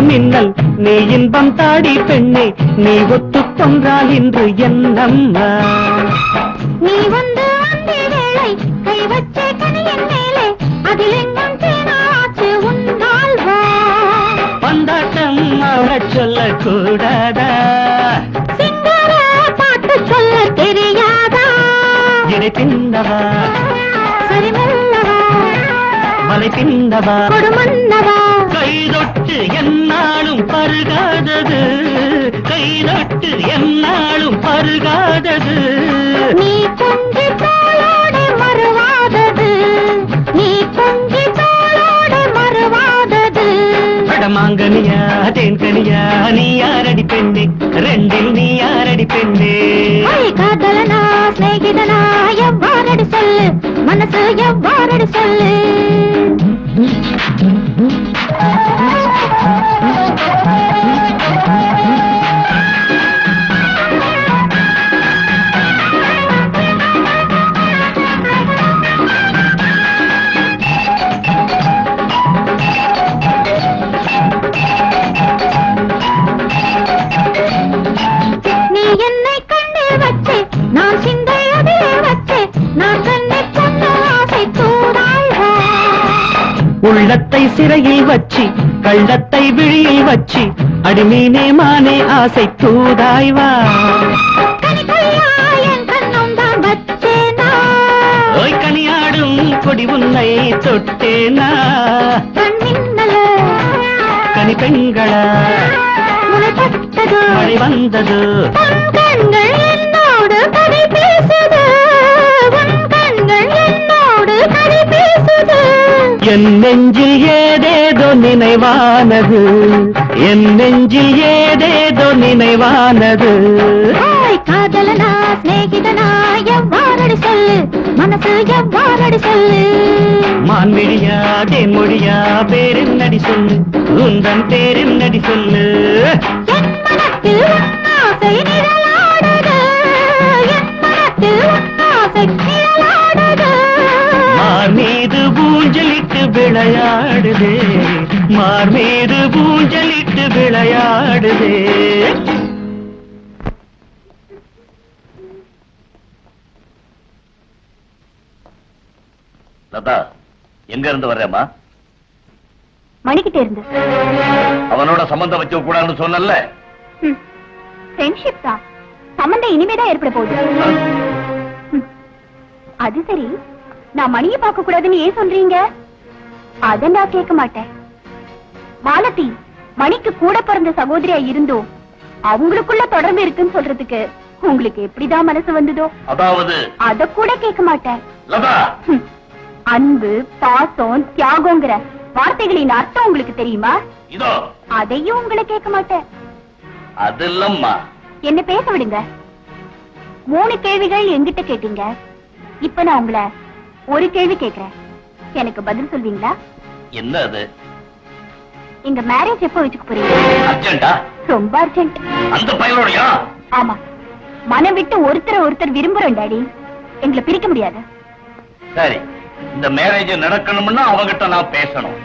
மின்னல் நீ இன்பம் தாடி பெண்ணே நீ ஒத்துக்கொன்றால் இன்று என்னம்மா நீ வந்து வந்தே வேளை கை வச்சே கனியின் மேலே அதில் எங்கும் தேனாச்சு உன்னால் வா பந்தாட்டம் அவளச் சொல்லக்கூடாதா சிங்கார பாட்டு சொல்ல தெரியாதா இடை பின்னவா சரி மெல்லவா மலை பின்னவா கொடுமன்னவா கைதொட்டு என்னாலும் பருகாதது கைதொட்டு என்னாலும் பருகாதது நீ கொஞ்சி தோளோடு மறுவாதது நீ கொஞ்சி தோளோடு மறுவாதது படமாங்கனியா தேன்கனியா நீ யாரடி பெண்ணே ரெண்டில் நீ யாரடி பெண்ணே காதலனா ஸ்நேகிதனா எவ்வாறடி சொல்லு மனசு எவ்வாறடி சொல்லு நீ என்னை கண்டு வச்சே நான் சிந்தை அதிலே வச்சே நான் கண்ணை கொண்டு ஆசை தூராய் வா உள்ளத்தை சிறையில் வச்சி கள்ளத்தை விழியில் வச்சி அடிமீனே மானே ஆசை தூதாய் வா கனிகொய்யா என் கண்ணும் தான் வச்சேனா ஓய் கனியாடும் கொடி உன்னை தொட்டேனா கண் மின்னல கனி பெண்களா முளை பட்டது மழை வந்தது உன் கண்கள் என்னோடு கதை பேசுது உன் கண்கள் என்னோடு கதை பேசுது என் நெஞ்சில் ஏதேதோ நினைவானது என் நெஞ்சில் ஏதேதோ நினைவானது ஹாய் காதலனா ஸ்நேகிதனா எவ்வாறடி சொல்லு மனசு எவ்வாறடி சொல்லு மான்மிழியா தேன்மொழியா பேரென்னடி சொல்லு உந்தன் பேரென்னடி சொல்லு என் மனத்தில் உன் ஆசை நிழலாடுது என் மனத்தில் உன் ஆசை நிழலாடுது மார் மீது ஊஞ்சலிட்டு விளையாடுதே மார் மீது ஊஞ்சலிட்டு விளையாடுதே லதா எங்க இருந்து வர்றேம்மா மணிக்கிட்டே இருந்து அவனோட சம்பந்தம் வச்சு கூடாதுன்னு சொன்னல ஃப்ரெண்ட்ஷிப் தான் சம்பந்தம் இனிமேதான் ஏற்பட போகுது அது சரி நான் மணியை பார்க்க கூடாதுன்னு ஏன் சொல்றீங்க அத நான் கேட்க மாட்டேன் மாலதி மணிக்கு கூட பிறந்த சகோதரியா இருந்தோம் அவங்களுக்குள்ள தொடர்பு இருக்குன்னு சொல்றதுக்கு உங்களுக்கு எப்படிதான் மனசு வந்ததோ அதாவது அத கூட கேட்க மாட்டேன் லதா அன்பு பாசம் தியாகங்கிற வார்த்தைகளின் அர்த்தம் உங்களுக்கு தெரியுமா இதோ அதையும் உங்களை கேட்க மாட்டேன் அது இல்லம்மா என்ன பேச விடுங்க 3 கேள்விகள் என்கிட்ட கேட்டீங்க இப்ப நான் உங்களை ஒரு கேள்வி கேக்குறேன் எனக்கு பதில் சொல்வீங்களா என்ன அது எங்க மேரேஜ் எப்போ வச்சுக்க போறீங்க அர்ஜென்டா ரொம்ப அர்ஜென்ட் அந்த பையனோடயா ஆமா மனம் விட்டு ஒருத்தர் விரும்புறோம் டாடி எங்களை பிரிக்க முடியாது சரி இந்த மேரேஜ் நடக்கணும்னா அவங்கிட்ட நான் பேசணும்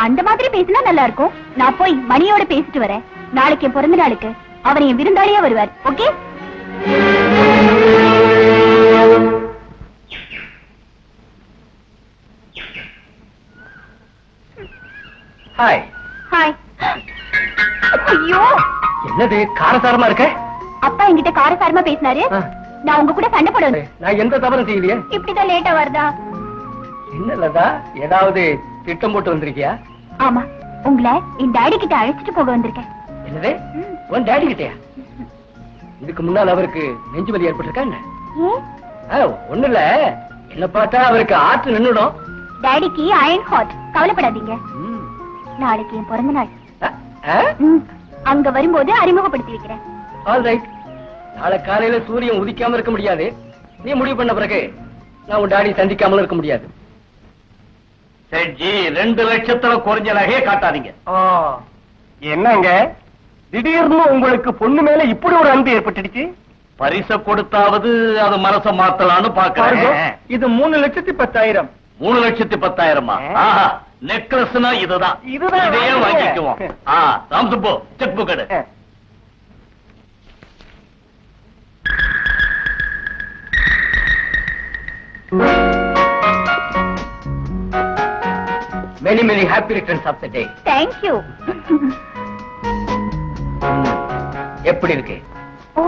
அந்த மாதிரி பேசினா நல்லா இருக்கும் நான் போய் மணியோட பேசிட்டு வரேன் நாளைக்கு என் பிறந்த நாளுக்கு அவர் என் விருந்தாளியா வருவார் ஓகே ஹாய் ஹாய் ஐயோ என்னது காரசாரமா இருக்க அப்பா என்கிட்ட காரசாரமா பேசினாரு நான் உங்க கூட சண்டை போடுவேன் நான் எந்த தவறும் செய்யலையே இப்படிதான் லேட்டா வருதா என்ன லதா ஏதாவது திட்டம் போட்டு வந்திருக்கியா ஆமா உங்களை என் டாடி கிட்ட அழைச்சிட்டு போக வந்திருக்கேன் என்னது உன் டாடி கிட்டயா இதுக்கு முன்னால் அவருக்கு நெஞ்சு வலி ஏற்பட்டிருக்கா என்ன ஏன் ஒண்ணு இல்ல என்ன பார்த்தா அவருக்கு ஆற்று நின்னுடும் டாடிக்கு அயன் ஹாட் கவலைப்படாதீங்க நாளைக்கு என் பிறந்த நாள் அங்க வரும்போது அறிமுகப்படுத்தி வைக்கிறேன் ஆல் ரைட் நாளை காலையில சூரியன் உதிக்காம இருக்க முடியாது நீ முடிவு பண்ண பிறகு நான் உன் டாடி சந்திக்காமலும் இருக்க முடியாது செட்ஜி 2 லட்சத்துல குறைஞ்ச நகையே காட்டாதீங்க என்னங்க திடீர்னு உங்களுக்கு பொண்ணு மேல இப்படி ஒரு அன்பு ஏற்பட்டுடுச்சு பரிச கொடுத்தாவது அது மனச மாத்தலான்னு பாக்குறேன் இது 3,10,10,000 3,10,000 ஆஹா நெக்லஸ்னா இதுதான். இதுதான் இதையே வாங்கிக்க. வாங்கிக்குவோம். ராம்சுப்போ செக் புக் எடு. Many many happy returns of the day. Thank you. எப்படி இருக்கு? Oh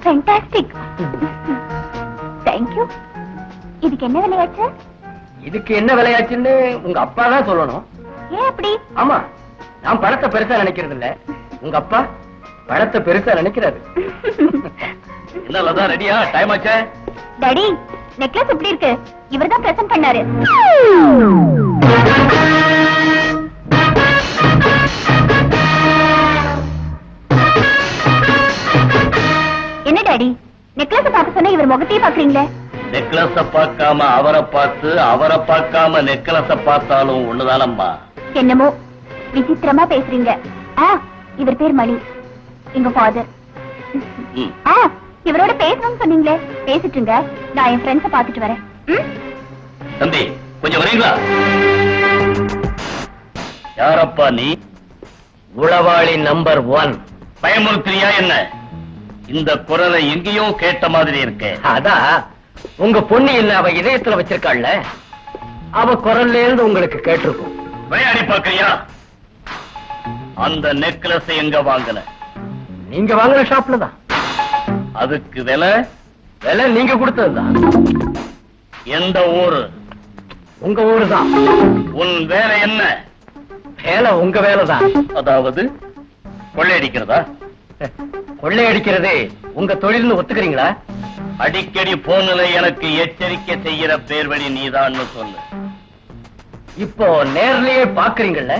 fantastic. தேங்க்யூ. இதுக்கு என்ன விலையாச்சு? இதுக்கு என்ன விலையாச்சுன்னு உங்க அப்பா தான் சொல்லணும். ஏன் அப்படி? ஆமா, நான் பணத்தை பெருசா நினைக்கிறது இல்ல, உங்க அப்பா பணத்தை பெருசா நினைக்கிறாரு. என்னதான் ரெடியா? டைம் ஆச்சே. டாடி, நெக்லஸ் எப்படி இருக்கு? இவர்தான் பிரசன்ட் பண்ணாரு. என்ன டாடி, நெக்லஸ் பார்க்க சொன்னா இவர் முகத்தையே பாக்குறீங்களே? நெக்லஸ பார்க்காம அவரை பார்த்து, அவரை பார்க்காம நெக்லஸ பார்த்தாலும் ஒண்ணுதானம்மா. என்னமோ விசித்திரமா பேசுறீங்க. இவர் பேர் மணி, எங்க ஃபாதர். இவரோட பேசணும்னு சொன்னீங்களே, பேசிட்டுங்க. நான் என் ஃப்ரெண்ட்ஸ பாத்துட்டு வரேன். தம்பி கொஞ்சம் வரீங்களா? யாரப்பா நீ? உளவாளி நம்பர் 1. பயமுறுத்துறியா என்ன? இந்த குரலை எங்கேயோ கேட்ட மாதிரி இருக்கே. அதான் உங்க பொண்ணு என்ன அவ இதயத்துல வச்சிருக்காள்ல, அவ குரல்ல இருந்து உங்களுக்கு கேட்டிருக்கும். விளையாடி பாக்குறியா? அந்த நெக்லஸ் எங்க வாங்கின? நீங்க வாங்குற ஷாப்ல தான். அதுக்கு விலை நீங்க கொடுத்ததுதான். எந்த ஊரு? உங்க ஊரு தான். உன் வேலை என்ன? வேலை உங்க வேலை தான். அதாவது கொள்ளையடிக்கிறதா? கொள்ளையடிக்கிறது உங்க தொழில்னு ஒத்துக்கிறீங்களா? அடிக்கடி போன்ல எனக்கு எச்சரிக்கை செய்யற பேர் வழி நீதான்னு சொல்லு. இப்போ நேர்லயே பாக்குறீங்கல்ல.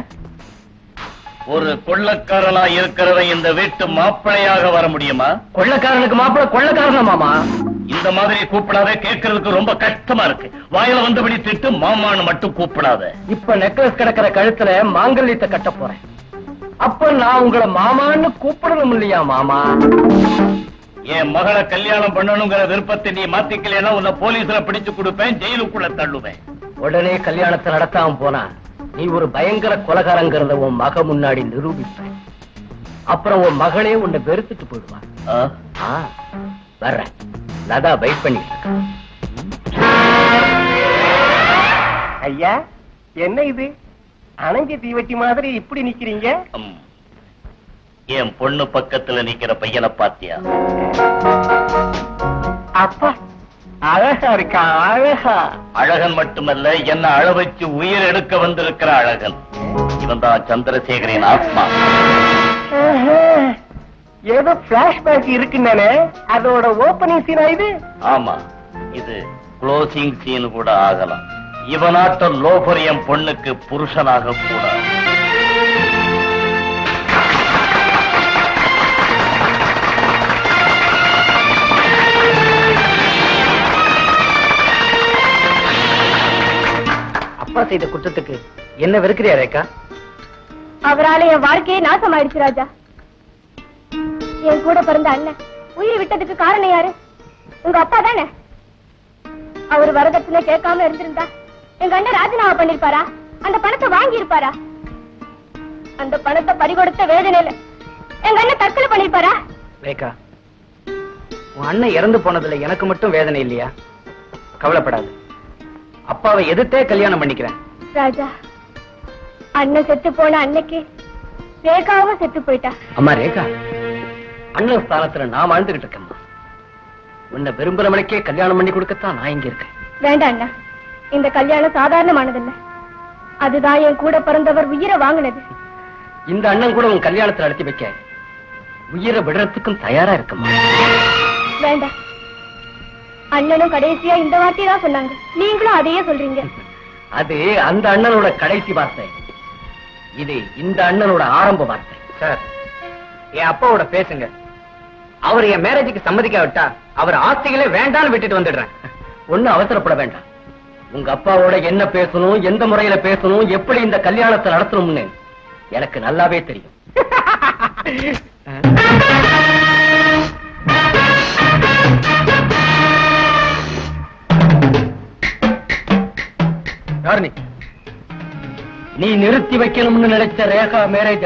ஒரு கொள்ளக்காரனா இருக்கிறவன் இந்த வீட்டு மாப்பிள்ளையாக வர முடியுமா? கொள்ளக்காரனுக்கு மாப்பிள்ளை கொள்ளக்காரனா மாமா? இந்த மாதிரி கூப்பிடாத, கேட்கறதுக்கு ரொம்ப கஷ்டமா இருக்கு. வாயில வந்தபடி திட்டு மாமான்னு மட்டும் கூப்பிடாத. இப்ப நெக்லஸ் கிடக்கிற கழுத்துல மாங்கல்யத்தை கட்ட போறேன். அப்ப நான் உங்களை மாமான்னு கூப்பிடணும் இல்லையா மாமா? என் மகளை கல்யாணம் பண்ணணுங்கிற விருப்பத்தை நீ மாத்திக்கலைன்னா உன்னை போலீஸ்ல பிடிச்சு கொடுப்பேன், ஜெயிலுக்குள்ள தள்ளுவேன். உடனே கல்யாணத்தை நடத்தாம போனா நீ ஒரு பயங்கர கொலகாரங்கிறத உன் மக முன்னாடி நிரூபிப்ப. அப்புறம் உன் மகளே உன்னை வெறுத்துட்டு போயிடுவா. வர்றேன். லதா வெயிட் பண்ணிட்டு இருக்கா. ஐயா, என்ன இது அணைஞ்ச தீவட்டி மாதிரி இப்படி நிக்கிறீங்க? என் பொண்ணு பக்கத்துல நிக்கிற பையனை பாத்தியா? அப்பா அழகா இருக்கா? அழகா. அழகன் மட்டுமல்ல, என்ன அழ வச்சு உயிர் எடுக்க வந்திருக்கிற அழகன். இவன் தான் சந்திரசேகரின் ஆத்மா. ஏதோ பிளாஷ்பேக் இருக்குன்னு அதோட ஓபனிங் சீனா இது? ஆமா, இது க்ளோசிங் சீன் கூட ஆகலாம். இவனாட்ட லோபர் என் பொண்ணுக்கு புருஷனாக கூடாது. அப்பா செய்த குற்றத்துக்கு என்ன வெறுக்கிறியா ரேகா? அவரால என் வாழ்க்கையே நாசமாயிடுச்சு ராஜா. என் கூட பிறந்த அண்ணன் உயிர் விட்டதுக்கு காரணம் யாரு? உங்க அப்பா தானே. அவர் வரதட்சணை கேட்காம இருந்திருந்தா எங்க அண்ணன் ராஜினாமா பண்ணிருப்பாரா? அந்த பணத்தை வாங்கி இருப்பாரா? அந்த பணத்தை பறிகொடுத்த வேதனையில எங்க அண்ணன் தற்கொலை பண்ணிருப்பாரா? ரேகா, உன் அண்ணன் இறந்து போனதுல எனக்கு மட்டும் வேதனை இல்லையா? கவலைப்படாது, அப்பாவை எதிர்த்தே கல்யாணம் பண்ணிக்கிறேன். ராஜா, அண்ணன் செத்து போன அன்னைக்கு ரேகாவும் செத்து போயிட்டா. அம்மா ரேகா, அண்ணன் ஸ்தானத்துல நான் வாழ்ந்துகிட்டு இருக்கேம்மா. உன்னை விரும்புறவனுக்கே கல்யாணம் பண்ணி கொடுக்கத்தான் நான் இங்க இருக்கேன். வேண்டாம் அண்ணா, இந்த கல்யாணம் சாதாரணமானதில்லை. அதுதான் என் கூட பிறந்தவர் உயிரை வாங்கினது. இந்த அண்ணன் கூட உன் கல்யாணத்தை நடத்தி வைக்க உயிரை விடுறதுக்கும் தயாரா இருக்கம்மா. வேண்டாம், அண்ணனும் கடைசியா இந்த வார்த்தையை தான் சொன்னாங்க. நீங்களும் அதையே சொல்றீங்க. அது அந்த அண்ணனோட கடைசி வார்த்தை, இது இந்த அண்ணனோட ஆரம்ப வார்த்தை. சார், என் அப்பாவோட பேசுங்க. அவர் என் மேரேஜுக்கு சம்மதிக்காவிட்டா அவர் ஆஸ்திகளே வேண்டான்னு விட்டுட்டு வந்துடுறேன். ஒண்ணும் அவசரப்பட வேண்டாம். உங்க அப்பாவோட என்ன பேசணும், எந்த முறையில பேசணும், எப்படி இந்த கல்யாணத்தை நடத்தணும்னு எனக்கு நல்லாவே தெரியும். யாரு நீ? நீ நிறுத்தி வைக்கணும்னு நினைச்ச ரேகா மேரேஜ